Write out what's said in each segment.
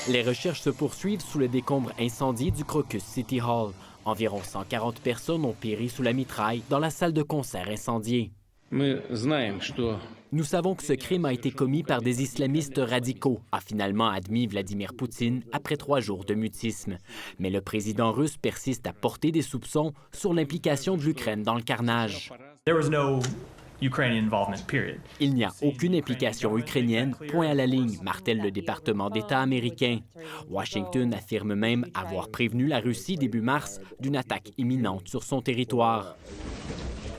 Les recherches se poursuivent sous le décombre incendié du Crocus City Hall. Environ 140 personnes ont péri sous la mitraille dans la salle de concert incendiée. Nous savons que ce crime a été commis par des islamistes radicaux, a finalement admis Vladimir Poutine après 3 jours de mutisme. Mais le président russe persiste à porter des soupçons sur l'implication de l'Ukraine dans le carnage. Il n'y a aucune implication ukrainienne, point à la ligne, martèle le département d'État américain. Washington affirme même avoir prévenu la Russie début mars d'une attaque imminente sur son territoire.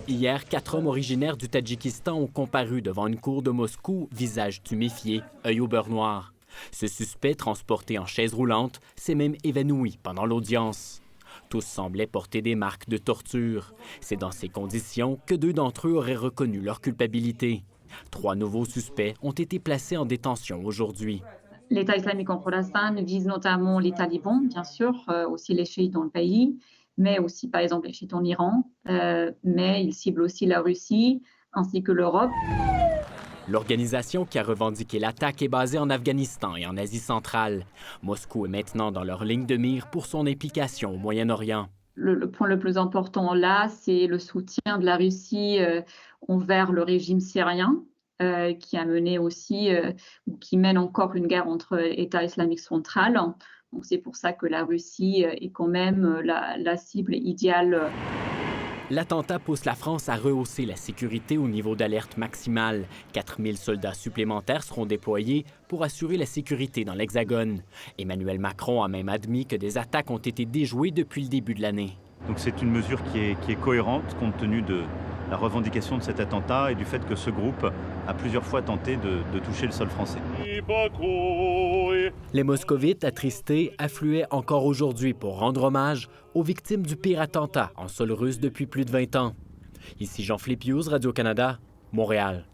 Hier, 4 hommes originaires du Tadjikistan ont comparu devant une cour de Moscou, visage tuméfié, œil au beurre noir. Ce suspect, transporté en chaise roulante, s'est même évanoui pendant l'audience. Tous semblaient porter des marques de torture. C'est dans ces conditions que 2 d'entre eux auraient reconnu leur culpabilité. 3 nouveaux suspects ont été placés en détention aujourd'hui. L'État islamique en Khorasan vise notamment les talibans, bien sûr, aussi les chiites dans le pays, mais aussi, par exemple, les chiites en Iran. Mais il cible aussi la Russie ainsi que l'Europe. L'organisation qui a revendiqué l'attaque est basée en Afghanistan et en Asie centrale. Moscou est maintenant dans leur ligne de mire pour son implication au Moyen-Orient. Le point le plus important là, c'est le soutien de la Russie envers le régime syrien, qui a mené aussi, ou qui mène encore une guerre entre État islamique central. Donc c'est pour ça que la Russie est quand même la cible idéale. L'attentat pousse la France à rehausser la sécurité au niveau d'alerte maximale. 4000 soldats supplémentaires seront déployés pour assurer la sécurité dans l'Hexagone. Emmanuel Macron a même admis que des attaques ont été déjouées depuis le début de l'année. Donc c'est une mesure qui est cohérente compte tenu de la revendication de cet attentat et du fait que ce groupe a plusieurs fois tenté de toucher le sol français. Les moscovites, attristés, affluaient encore aujourd'hui pour rendre hommage aux victimes du pire attentat en sol russe depuis plus de 20 ans. Ici Jean-Philippe Hughes, Radio-Canada, Montréal.